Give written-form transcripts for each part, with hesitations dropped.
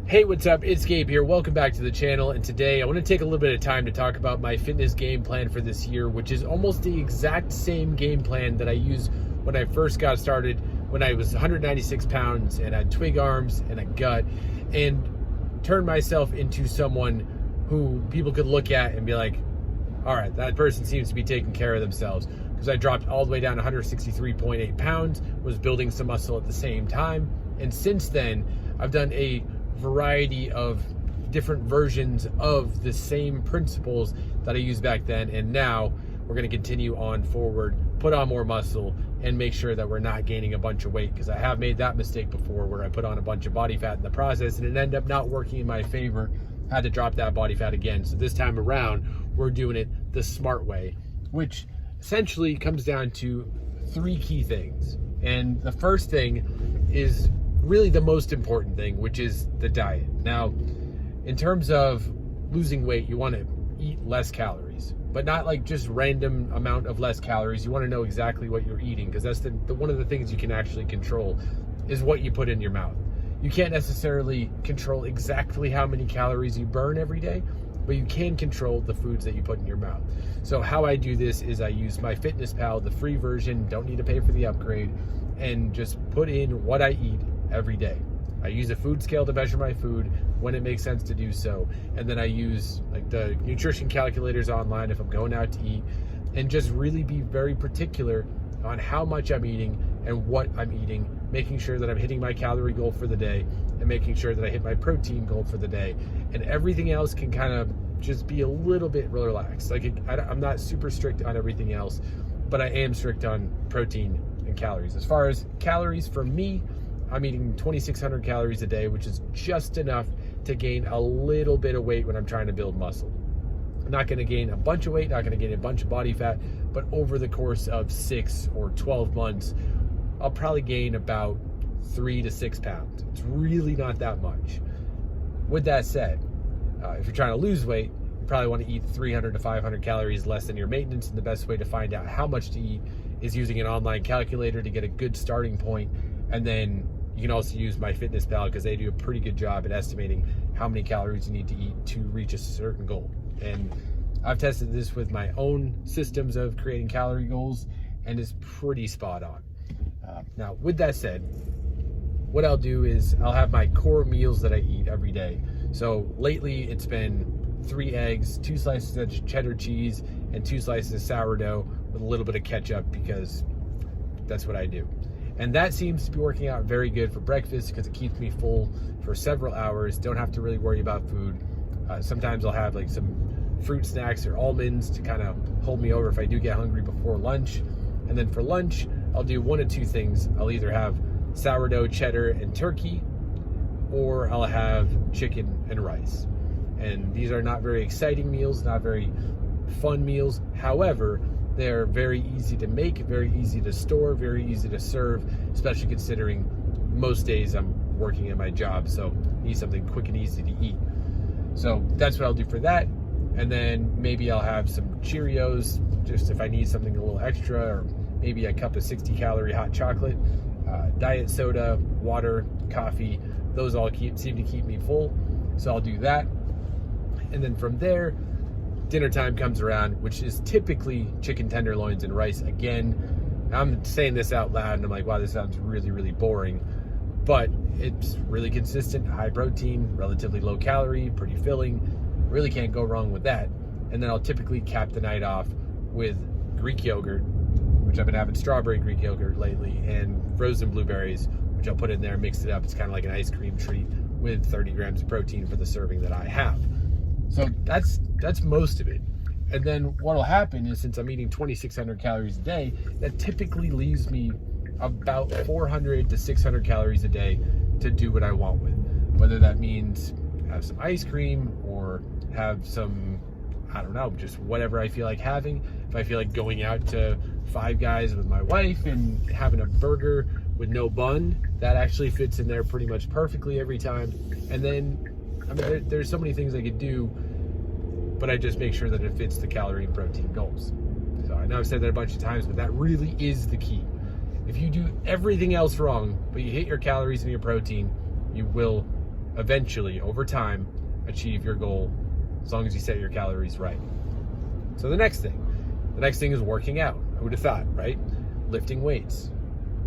Hey, what's up? It's Gabe here. Welcome back to the channel. And today I want to take a little bit of time to talk about my fitness game plan for this year, which is almost the exact same game plan that I used when I first got started, when I was 196 pounds and had twig arms and a gut, and turned myself into someone who people could look at and be like, all right, that person seems to be taking care of themselves. Because I dropped all the way down to 163.8 pounds, was building some muscle at the same time. And since then, I've done a variety of different versions of the same principles that I used back then, and now we're going to continue on forward, put on more muscle, and make sure that we're not gaining a bunch of weight, because I have made that mistake before where I put on a bunch of body fat in the process and it ended up not working in my favor. Had to drop that body fat again. So this time around, we're doing it the smart way, which essentially comes down to three key things. And the first thing is really the most important thing, which is the diet. Now, in terms of losing weight, you want to eat less calories, but not like just random amount of less calories. You want to know exactly what you're eating, because that's the one of the things you can actually control is what you put in your mouth. You can't necessarily control exactly how many calories you burn every day, but you can control the foods that you put in your mouth. So how I do this is I use MyFitnessPal, the free version, don't need to pay for the upgrade, and just put in what I eat every day. I use a food scale to measure my food when it makes sense to do so. And then I use like the nutrition calculators online if I'm going out to eat, and just really be very particular on how much I'm eating and what I'm eating, making sure that I'm hitting my calorie goal for the day and making sure that I hit my protein goal for the day. And everything else can kind of just be a little bit relaxed. Like I'm not super strict on everything else, but I am strict on protein and calories. As far as calories for me, I'm eating 2,600 calories a day, which is just enough to gain a little bit of weight when I'm trying to build muscle. I'm not going to gain a bunch of weight, not going to gain a bunch of body fat, but over the course of 6 or 12 months, I'll probably gain about 3 to 6 pounds. It's really not that much. With that said, if you're trying to lose weight, you probably want to eat 300 to 500 calories less than your maintenance, and the best way to find out how much to eat is using an online calculator to get a good starting point. And then you can also use MyFitnessPal, because they do a pretty good job at estimating how many calories you need to eat to reach a certain goal. And I've tested this with my own systems of creating calorie goals, and it's pretty spot on. Now, with that said, what I'll do is I'll have my core meals that I eat every day. So lately it's been 3 eggs, 2 slices of cheddar cheese, and 2 slices of sourdough with a little bit of ketchup, because that's what I do. And that seems to be working out very good for breakfast, because it keeps me full for several hours. Don't have to really worry about food. Sometimes I'll have like some fruit snacks or almonds to kind of hold me over if I do get hungry before lunch. And then for lunch, I'll do one of two things. I'll either have sourdough, cheddar, and turkey, or I'll have chicken and rice. And these are not very exciting meals, not very fun meals. However, they're very easy to make, very easy to store, very easy to serve, especially considering most days I'm working at my job, so I need something quick and easy to eat. So that's what I'll do for that. And then maybe I'll have some Cheerios, just if I need something a little extra, or maybe a cup of 60-calorie hot chocolate, diet soda, water, coffee. Those all seem to keep me full, so I'll do that. And then from there, dinner time comes around, which is typically chicken tenderloins and rice. Again, I'm saying this out loud and I'm like, wow, this sounds really, really boring, but it's really consistent, high protein, relatively low calorie, pretty filling. Really can't go wrong with that. And then I'll typically cap the night off with Greek yogurt, which I've been having strawberry Greek yogurt lately, and frozen blueberries, which I'll put in there, mix it up. It's kind of like an ice cream treat with 30 grams of protein for the serving that I have. So that's most of it. And then what'll happen is, since I'm eating 2,600 calories a day, that typically leaves me about 400 to 600 calories a day to do what I want with. Whether that means have some ice cream or have some, I don't know, just whatever I feel like having. If I feel like going out to Five Guys with my wife and having a burger with no bun, that actually fits in there pretty much perfectly every time. And then, I mean, there's so many things I could do, but I just make sure that it fits the calorie and protein goals. So I know I've said that a bunch of times, but that really is the key. If you do everything else wrong, but you hit your calories and your protein, you will eventually, over time, achieve your goal as long as you set your calories right. So the next thing is working out. Who would have thought, right? Lifting weights,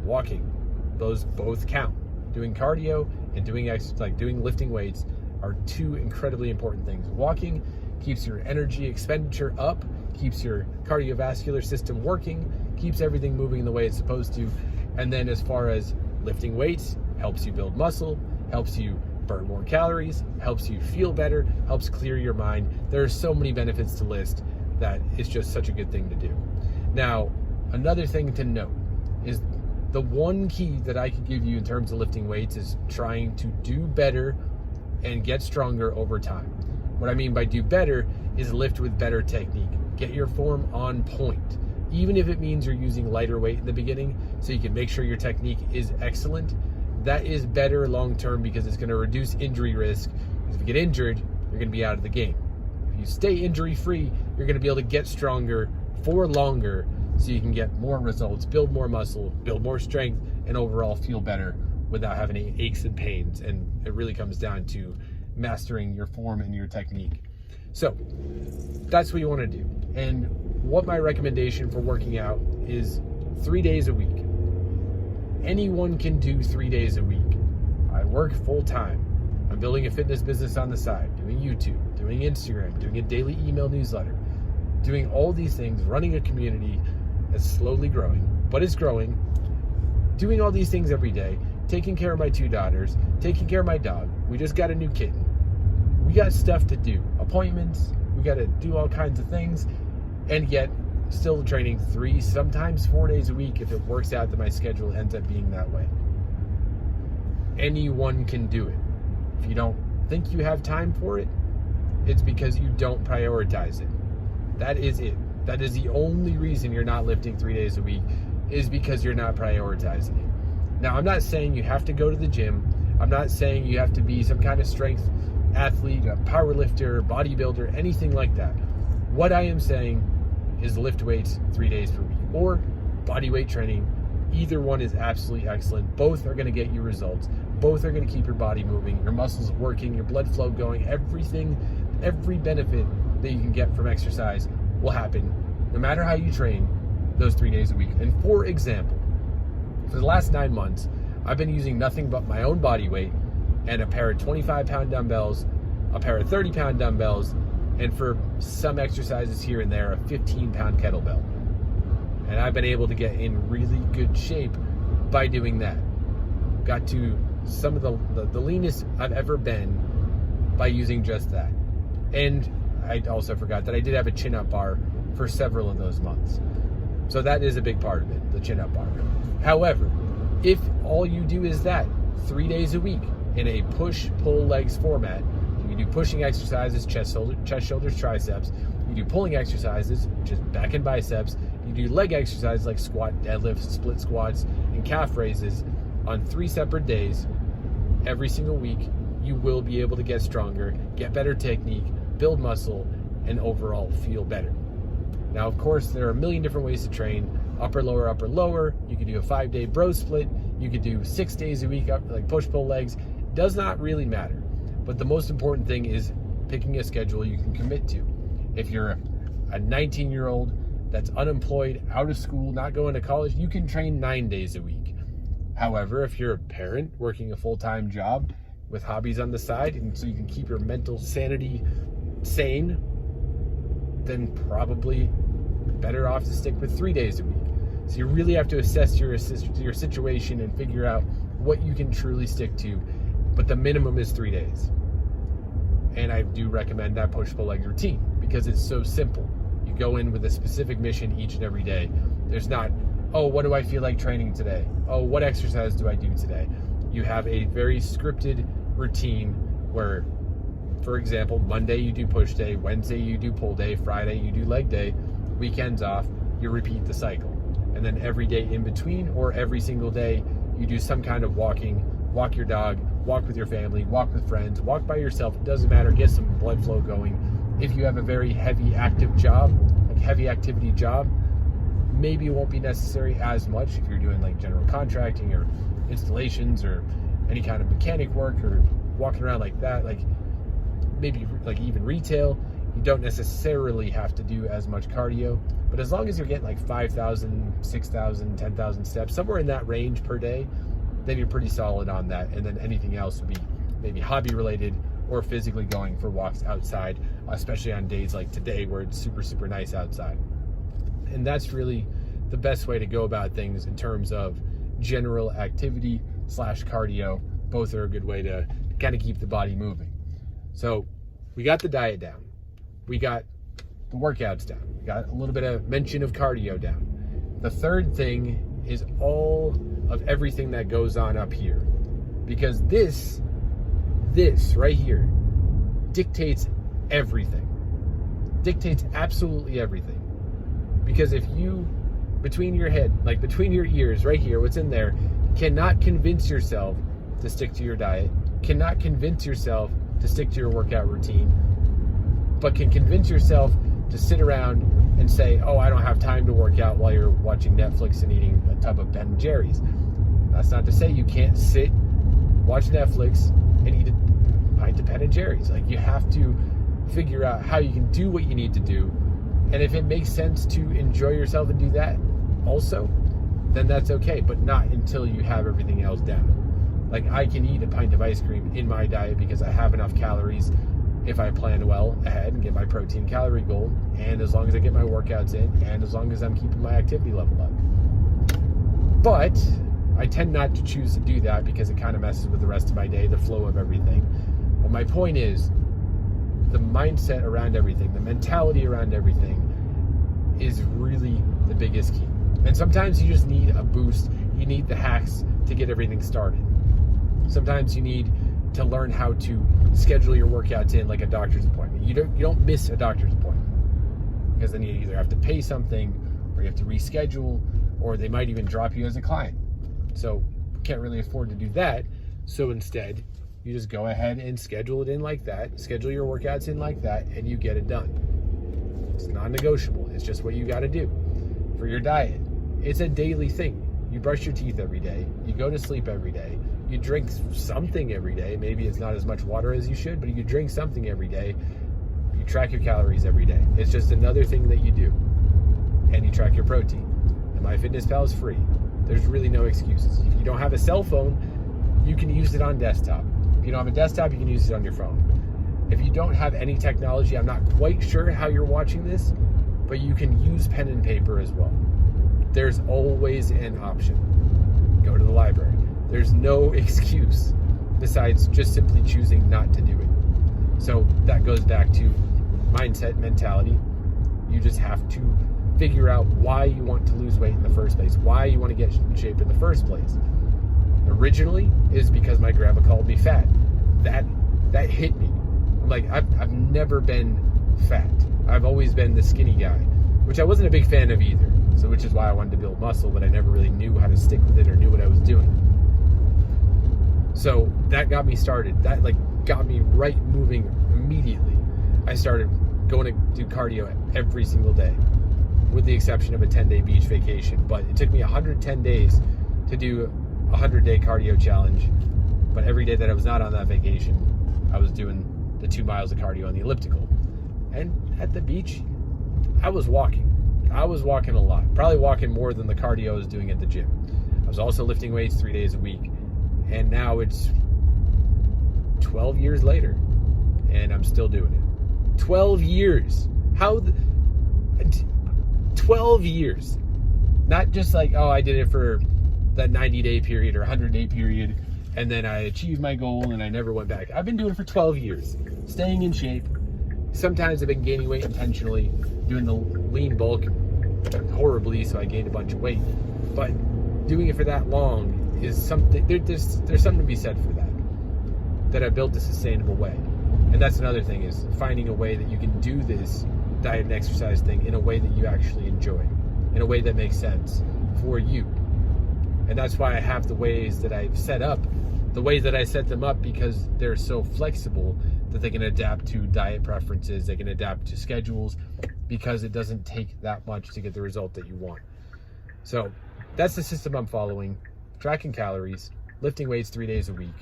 walking, those both count. Doing cardio and doing lifting weights are two incredibly important things. Walking keeps your energy expenditure up, keeps your cardiovascular system working, keeps everything moving the way it's supposed to. And then as far as lifting weights, helps you build muscle, helps you burn more calories, helps you feel better, helps clear your mind. There are so many benefits to list that it's just such a good thing to do. Now, another thing to note is the one key that I could give you in terms of lifting weights is trying to do better and get stronger over time. What I mean by do better is lift with better technique. Get your form on point. Even if it means you're using lighter weight in the beginning so you can make sure your technique is excellent, that is better long term because it's going to reduce injury risk. Because if you get injured, you're going to be out of the game. If you stay injury free, you're going to be able to get stronger for longer so you can get more results, build more muscle, build more strength, and overall feel better without having any aches and pains. And it really comes down to mastering your form and your technique. So that's what you want to do. And what my recommendation for working out is 3 days a week. Anyone can do 3 days a week. I work full time. I'm building a fitness business on the side, doing YouTube, doing Instagram, doing a daily email newsletter, doing all these things, running a community that's slowly growing, but it's growing, doing all these things every day, taking care of my 2 daughters, taking care of my dog. We just got a new kitten. We got stuff to do, appointments, we got to do all kinds of things, and yet still training 3, sometimes 4 days a week if it works out that my schedule ends up being that way. Anyone can do it. If you don't think you have time for it, it's because you don't prioritize it. That is it. That is the only reason you're not lifting 3 days a week, is because you're not prioritizing it. Now, I'm not saying you have to go to the gym. I'm not saying you have to be some kind of strength athlete, a power lifter, bodybuilder, anything like that. What I am saying is lift weights 3 days per week, or body weight training. Either one is absolutely excellent. Both are going to get you results. Both are going to keep your body moving, your muscles working, your blood flow going. Everything, every benefit that you can get from exercise will happen no matter how you train those 3 days a week. And for example, for the last 9 months, I've been using nothing but my own body weight and a pair of 25-pound dumbbells, a pair of 30-pound dumbbells, and for some exercises here and there, a 15-pound kettlebell. And I've been able to get in really good shape by doing that. Got to some of the leanest I've ever been by using just that. And I also forgot that I did have a chin-up bar for several of those months. So that is a big part of it, the chin-up bar. However, if all you do is that 3 days a week in a push-pull-legs format, you do pushing exercises, chest, shoulders, triceps. You do pulling exercises, which is back and biceps. You do leg exercises like squat, deadlifts, split squats, and calf raises on 3 separate days every single week. You will be able to get stronger, get better technique, build muscle, and overall feel better. Now, of course, there are a million different ways to train. Upper, lower, upper, lower. You could do a 5-day bro split. You could do 6 days a week, like push-pull legs. Does not really matter. But the most important thing is picking a schedule you can commit to. If you're a 19-year-old that's unemployed, out of school, not going to college, you can train 9 days a week. However, if you're a parent working a full-time job with hobbies on the side, and so you can keep your mental sanity sane, then probably better off to stick with 3 days a week. So you really have to assess your situation and figure out what you can truly stick to, but the minimum is 3 days. And I do recommend that push-pull leg routine because it's so simple. You go in with a specific mission each and every day. There's not, oh, what do I feel like training today? Oh, what exercise do I do today? You have a very scripted routine where, for example, Monday you do push day, Wednesday you do pull day, Friday you do leg day, weekends off, you repeat the cycle. And then every day in between, or every single day, you do some kind of walking, walk your dog, walk with your family, walk with friends, walk by yourself, it doesn't matter, get some blood flow going. If you have a very heavy active job, like heavy activity job, maybe it won't be necessary as much if you're doing like general contracting or installations or any kind of mechanic work or walking around like that, like maybe like even retail, you don't necessarily have to do as much cardio. But as long as you're getting like 5,000, 6,000, 10,000 steps, somewhere in that range per day, then you're pretty solid on that. And then anything else would be maybe hobby related or physically going for walks outside, especially on days like today where it's super, super nice outside. And that's really the best way to go about things in terms of general activity / cardio. Both are a good way to kind of keep the body moving. So we got the diet down. We got the workouts down. We got a little bit of mention of cardio down. The third thing is all of everything that goes on up here. Because this right here dictates everything. Dictates absolutely everything. Because if you, between your head, like between your ears right here, what's in there, cannot convince yourself to stick to your diet, cannot convince yourself to stick to your workout routine, but can convince yourself to sit around and say, oh, I don't have time to work out while you're watching Netflix and eating a tub of Ben & Jerry's. That's not to say you can't sit, watch Netflix, and eat a pint of Ben & Jerry's. Like, you have to figure out how you can do what you need to do. And if it makes sense to enjoy yourself and do that also, then that's okay, but not until you have everything else down. Like, I can eat a pint of ice cream in my diet because I have enough calories if I plan well ahead and get my protein calorie goal, and as long as I get my workouts in, and as long as I'm keeping my activity level up. But I tend not to choose to do that because it kind of messes with the rest of my day, the flow of everything. But my point is, the mindset around everything, the mentality around everything is really the biggest key. And sometimes you just need a boost. You need the hacks to get everything started. Sometimes you need to learn how to schedule your workouts in like a doctor's appointment. You don't miss a doctor's appointment, because then you either have to pay something, or you have to reschedule, or they might even drop you as a client. So you can't really afford to do that. So instead, you just go ahead and schedule it in like that, schedule your workouts in like that, and you get it done. It's non-negotiable. It's just what you got to do. For your diet, it's a daily thing. You brush your teeth every day. You go to sleep every day. You drink something every day. Maybe it's not as much water as you should, but you drink something every day. You track your calories every day. It's just another thing that you do. And you track your protein. And MyFitnessPal is free. There's really no excuses. If you don't have a cell phone, you can use it on desktop. If you don't have a desktop, you can use it on your phone. If you don't have any technology, I'm not quite sure how you're watching this, but you can use pen and paper as well. There's always an option. Go to the library. There's no excuse besides just simply choosing not to do it. So that goes back to mindset, mentality. You just have to figure out why you want to lose weight in the first place, why you want to get in shape in the first place. Originally is because my grandma called me fat. That hit me. I'm like, I've never been fat. I've always been the skinny guy, which I wasn't a big fan of either. So which is why I wanted to build muscle, but I never really knew how to stick with it or knew what I was doing. So that got me started. That got me right moving immediately. I started going to do cardio every single day, with the exception of a 10-day beach vacation. But it took me 110 days to do a 100-day cardio challenge. But every day that I was not on that vacation, I was doing the 2 miles of cardio on the elliptical. And at the beach, I was walking. I was walking a lot, probably walking more than the cardio I was doing at the gym. I was also lifting weights 3 days a week. And now it's 12 years later, and I'm still doing it. 12 years. 12 years. Not just like, oh, I did it for that 90-day period or 100-day period, and then I achieved my goal and I never went back. I've been doing it for 12 years, staying in shape. Sometimes I've been gaining weight intentionally, doing the lean bulk horribly, so I gained a bunch of weight. But doing it for that long is something, there's something to be said for that I built a sustainable way. And that's another thing, is finding a way that you can do this diet and exercise thing in a way that you actually enjoy, in a way that makes sense for you. And that's why I have the ways that I've set up, the ways that I set them up, because they're so flexible that they can adapt to diet preferences, they can adapt to schedules, because it doesn't take that much to get the result that you want. So that's the system I'm following: tracking calories, lifting weights 3 days a week,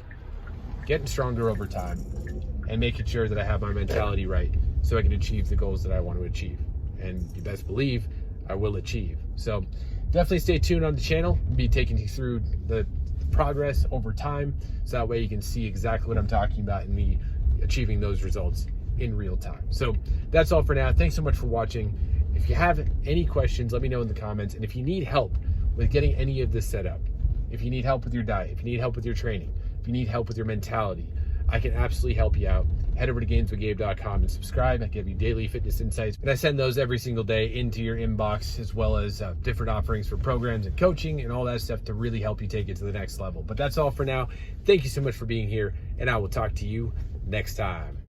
getting stronger over time, and making sure that I have my mentality right so I can achieve the goals that I want to achieve. And you best believe I will achieve. So definitely stay tuned on the channel. I'll be taking you through the progress over time, so that way you can see exactly what I'm talking about and me achieving those results in real time. So that's all for now. Thanks so much for watching. If you have any questions, let me know in the comments. And if you need help with getting any of this set up, if you need help with your diet, if you need help with your training, if you need help with your mentality, I can absolutely help you out. Head over to GainsWithGabe.com and subscribe. I give you daily fitness insights, and I send those every single day into your inbox, as well as different offerings for programs and coaching and all that stuff to really help you take it to the next level. But that's all for now. Thank you so much for being here, and I will talk to you next time.